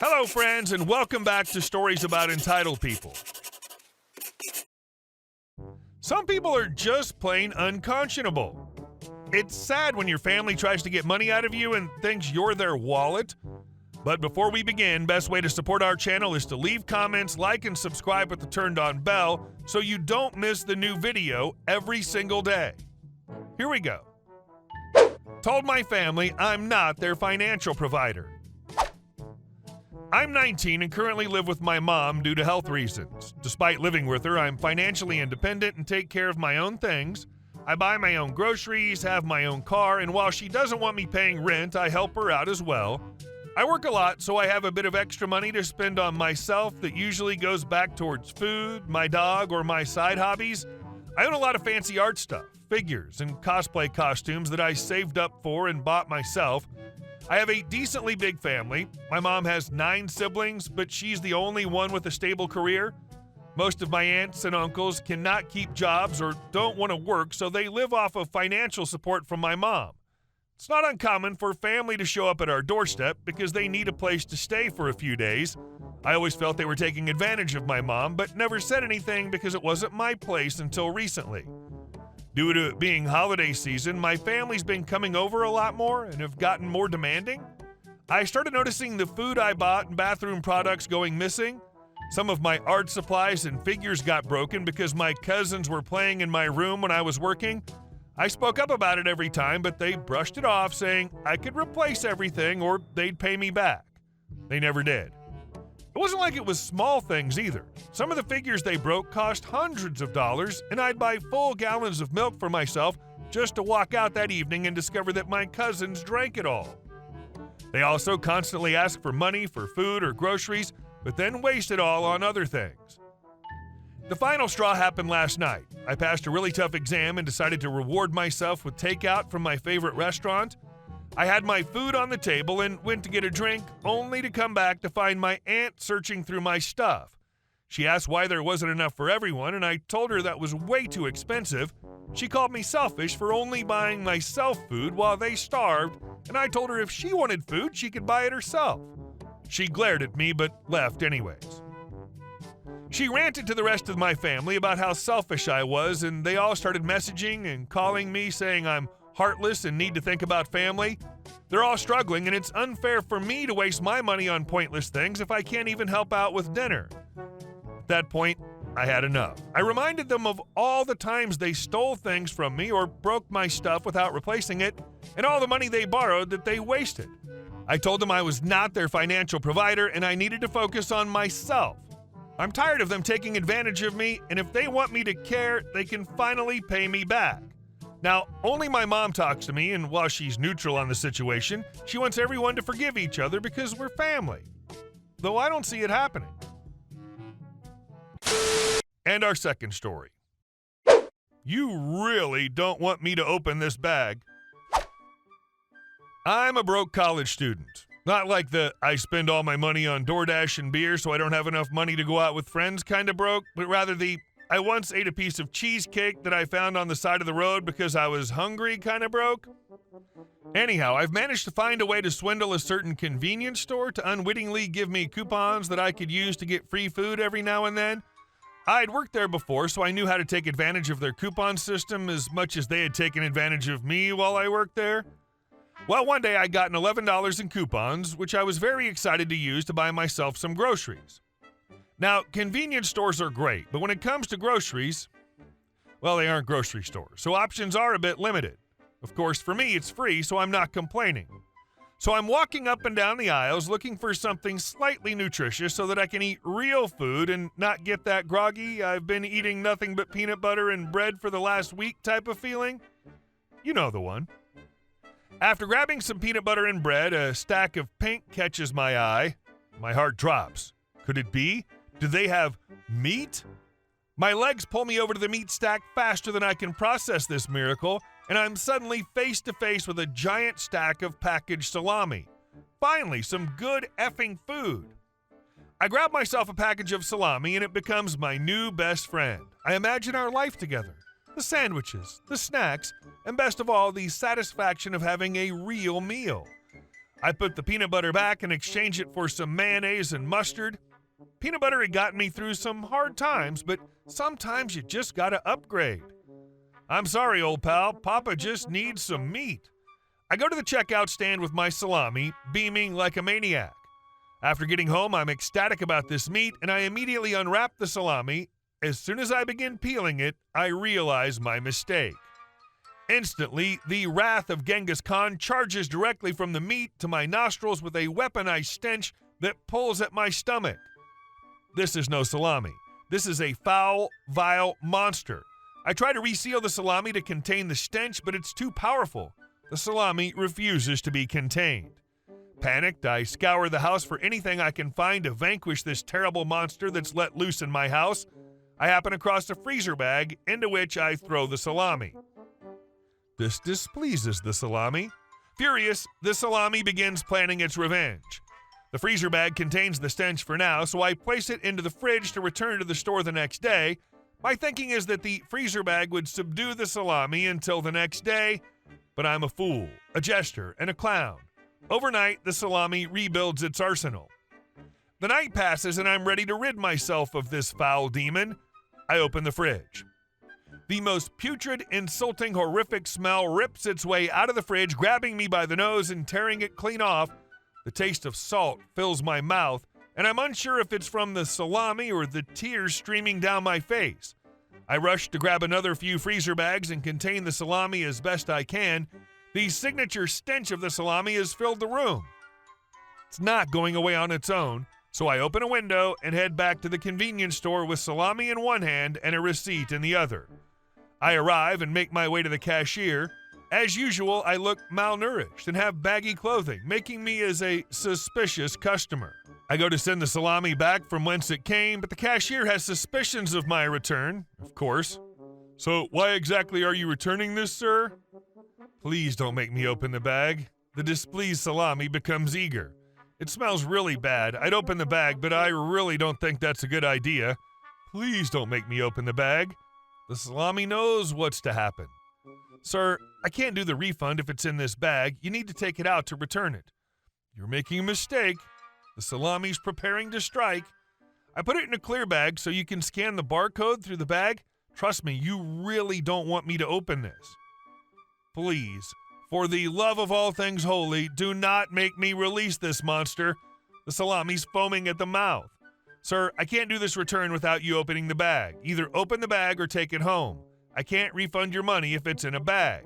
Hello, friends, and welcome back to Stories About Entitled People. Some people are just plain unconscionable. It's sad when your family tries to get money out of you and thinks you're their wallet. But before we begin, best way to support our channel is to leave comments, like, and subscribe with the turned-on bell so you don't miss the new video every single day. Here we go. Told my family I'm not their financial provider. I'm 19 and currently live with my mom due to health reasons. Despite living with her, I'm financially independent and take care of my own things. I buy my own groceries, have my own car, and while she doesn't want me paying rent, I help her out as well. I work a lot, so I have a bit of extra money to spend on myself that usually goes back towards food, my dog, or my side hobbies. I own a lot of fancy art stuff, figures, and cosplay costumes that I saved up for and bought myself. I have a decently big family. My mom has 9 siblings, but she's the only one with a stable career. Most of my aunts and uncles cannot keep jobs or don't want to work, so they live off of financial support from my mom. It's not uncommon for family to show up at our doorstep because they need a place to stay for a few days. I always felt they were taking advantage of my mom, but never said anything because it wasn't my place until recently. Due to it being holiday season, my family's been coming over a lot more and have gotten more demanding. I started noticing the food I bought and bathroom products going missing. Some of my art supplies and figures got broken because my cousins were playing in my room when I was working. I spoke up about it every time, but they brushed it off, saying I could replace everything or they'd pay me back. They never did. It wasn't like it was small things either. Some of the figures they broke cost hundreds of dollars, and I'd buy full gallons of milk for myself just to walk out that evening and discover that my cousins drank it all. They also constantly asked for money for food or groceries, but then waste it all on other things. The final straw happened last night. I passed a really tough exam and decided to reward myself with takeout from my favorite restaurant. I had my food on the table and went to get a drink, only to come back to find my aunt searching through my stuff. She asked why there wasn't enough for everyone, and I told her that was way too expensive. She called me selfish for only buying myself food while they starved, and I told her if she wanted food, she could buy it herself. She glared at me, but left anyways. She ranted to the rest of my family about how selfish I was, and they all started messaging and calling me saying I'm heartless and need to think about family. They're all struggling, and it's unfair for me to waste my money on pointless things if I can't even help out with dinner. At that point, I had enough. I reminded them of all the times they stole things from me or broke my stuff without replacing it, and all the money they borrowed that they wasted. I told them I was not their financial provider and I needed to focus on myself. I'm tired of them taking advantage of me, and if they want me to care, they can finally pay me back. Now, only my mom talks to me, and while she's neutral on the situation, she wants everyone to forgive each other because we're family. Though I don't see it happening. And our second story. You really don't want me to open this bag. I'm a broke college student. Not like the I spend all my money on DoorDash and beer so I don't have enough money to go out with friends kind of broke, but rather the I once ate a piece of cheesecake that I found on the side of the road because I was hungry kind of broke. Anyhow, I've managed to find a way to swindle a certain convenience store to unwittingly give me coupons that I could use to get free food every now and then. I'd worked there before, so I knew how to take advantage of their coupon system as much as they had taken advantage of me while I worked there. Well, one day I got an $11 in coupons, which I was very excited to use to buy myself some groceries. Now, convenience stores are great, but when it comes to groceries, well, they aren't grocery stores, so options are a bit limited. Of course, for me, it's free, so I'm not complaining. So I'm walking up and down the aisles looking for something slightly nutritious so that I can eat real food and not get that groggy, I've been eating nothing but peanut butter and bread for the last week type of feeling. You know the one. After grabbing some peanut butter and bread, a stack of pink catches my eye. My heart drops. Could it be? Do they have meat? My legs pull me over to the meat stack faster than I can process this miracle, and I'm suddenly face to face with a giant stack of packaged salami. Finally, some good effing food. I grab myself a package of salami and it becomes my new best friend. I imagine our life together. The sandwiches, the snacks, and best of all, the satisfaction of having a real meal. I put the peanut butter back and exchanged it for some mayonnaise and mustard. Peanut butter had gotten me through some hard times, but sometimes you just gotta upgrade. I'm sorry, old pal, Papa just needs some meat. I go to the checkout stand with my salami, beaming like a maniac. After getting home, I'm ecstatic about this meat, and I immediately unwrap the salami. As soon as I begin peeling it, I realize my mistake. Instantly, the wrath of Genghis Khan charges directly from the meat to my nostrils with a weaponized stench that pulls at my stomach. This is no salami. This is a foul, vile monster. I try to reseal the salami to contain the stench, but it's too powerful. The salami refuses to be contained. Panicked, I scour the house for anything I can find to vanquish this terrible monster that's let loose in my house. I happen across a freezer bag, into which I throw the salami. This displeases the salami. Furious, the salami begins planning its revenge. The freezer bag contains the stench for now, so I place it into the fridge to return to the store the next day. My thinking is that the freezer bag would subdue the salami until the next day, but I'm a fool, a jester, and a clown. Overnight, the salami rebuilds its arsenal. The night passes and I'm ready to rid myself of this foul demon. I open the fridge. The most putrid, insulting, horrific smell rips its way out of the fridge, grabbing me by the nose and tearing it clean off. The taste of salt fills my mouth, and I'm unsure if it's from the salami or the tears streaming down my face. I rush to grab another few freezer bags and contain the salami as best I can. The signature stench of the salami has filled the room. It's not going away on its own, so I open a window and head back to the convenience store with salami in one hand and a receipt in the other. I arrive and make my way to the cashier. As usual, I look malnourished and have baggy clothing, making me as a suspicious customer. I go to send the salami back from whence it came, but the cashier has suspicions of my return, of course. So why exactly are you returning this, sir? Please don't make me open the bag. The displeased salami becomes eager. It smells really bad. I'd open the bag, but I really don't think that's a good idea. Please don't make me open the bag. The salami knows what's to happen. Sir, I can't do the refund if it's in this bag. You need to take it out to return it. You're making a mistake. The salami's preparing to strike. I put it in a clear bag so you can scan the barcode through the bag. Trust me, you really don't want me to open this. Please, for the love of all things holy, do not make me release this monster. The salami's foaming at the mouth. Sir, I can't do this return without you opening the bag. Either open the bag or take it home. I can't refund your money if it's in a bag.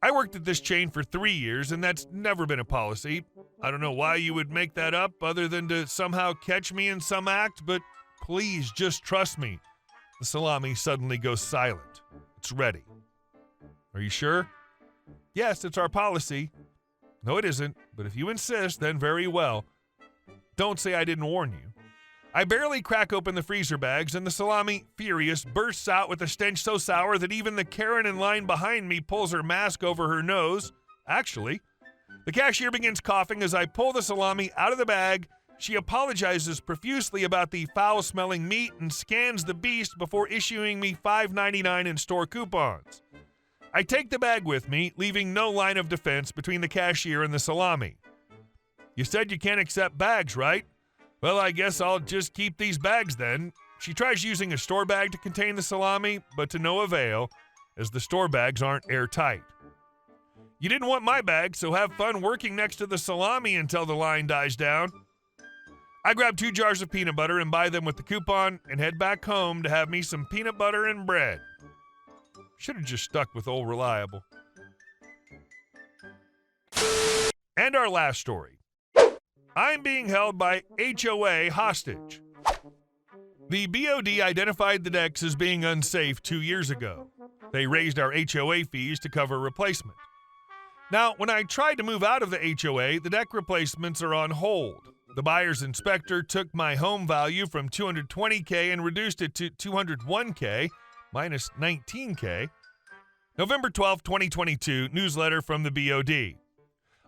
I worked at this chain for 3 years, and that's never been a policy. I don't know why you would make that up other than to somehow catch me in some act, but please just trust me. The salami suddenly goes silent. It's ready. Are you sure? Yes, it's our policy. No, it isn't, but if you insist, then very well. Don't say I didn't warn you. I barely crack open the freezer bags, and the salami, furious, bursts out with a stench so sour that even the Karen in line behind me pulls her mask over her nose. Actually, the cashier begins coughing as I pull the salami out of the bag. She apologizes profusely about the foul-smelling meat and scans the beast before issuing me $5.99 in-store coupons. I take the bag with me, leaving no line of defense between the cashier and the salami. You said you can't accept bags, right? Well, I guess I'll just keep these bags then. She tries using a store bag to contain the salami, but to no avail, as the store bags aren't airtight. You didn't want my bag, so have fun working next to the salami until the line dies down. I grab 2 jars of peanut butter and buy them with the coupon and head back home to have me some peanut butter and bread. Should have just stuck with Old Reliable. And our last story. I'm being held by HOA hostage. The BOD identified the decks as being unsafe 2 years ago. They raised our HOA fees to cover replacement. Now, when I tried to move out of the HOA, the deck replacements are on hold. The buyer's inspector took my home value from $220K and reduced it to $201K, minus $19K. November 12, 2022, newsletter from the BOD.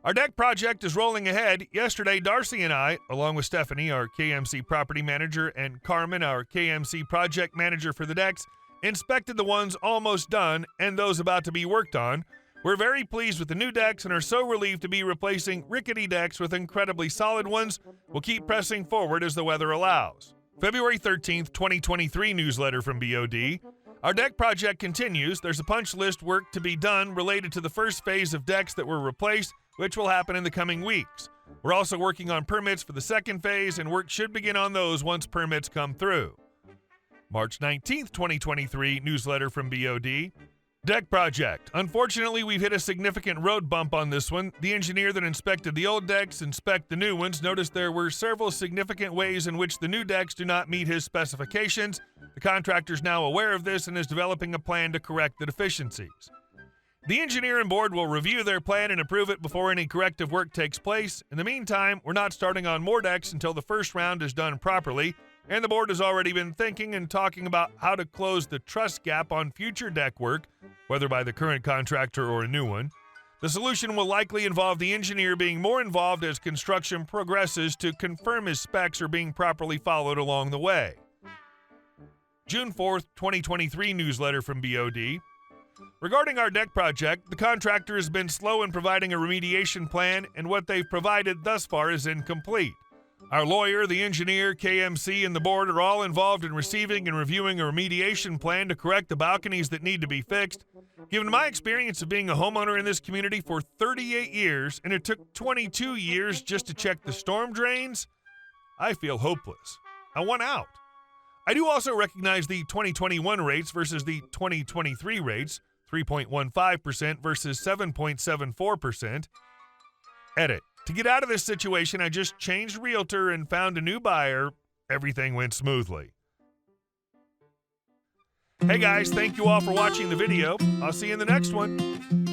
Our deck project is rolling ahead. Yesterday, Darcy and I, along with Stephanie, our KMC property manager, and Carmen, our KMC project manager for the decks, inspected the ones almost done and those about to be worked on. We're very pleased with the new decks and are so relieved to be replacing rickety decks with incredibly solid ones. We'll keep pressing forward as the weather allows. February 13th, 2023 newsletter from BOD. Our deck project continues. There's a punch list work to be done related to the first phase of decks that were replaced, which will happen in the coming weeks. We're also working on permits for the second phase, and work should begin on those once permits come through. March 19th, 2023 newsletter from BOD. Deck project. Unfortunately, we've hit a significant road bump on this one. The engineer that inspected the old decks inspected the new ones noticed there were several significant ways in which the new decks do not meet his specifications. The contractor is now aware of this and is developing a plan to correct the deficiencies. The engineer and board will review their plan and approve it before any corrective work takes place. In the meantime, we're not starting on more decks until the first round is done properly, and the board has already been thinking and talking about how to close the trust gap on future deck work, whether by the current contractor or a new one. The solution will likely involve the engineer being more involved as construction progresses to confirm his specs are being properly followed along the way. June 4th, 2023 newsletter from BOD. Regarding our deck project, the contractor has been slow in providing a remediation plan, and what they've provided thus far is incomplete. Our lawyer, the engineer, KMC, and the board are all involved in receiving and reviewing a remediation plan to correct the balconies that need to be fixed. Given my experience of being a homeowner in this community for 38 years, and it took 22 years just to check the storm drains, I feel hopeless. I want out. I do also recognize the 2021 rates versus the 2023 rates, 3.15% versus 7.74%. Edit. To get out of this situation, I just changed realtor and found a new buyer. Everything went smoothly. Hey guys, thank you all for watching the video. I'll see you in the next one.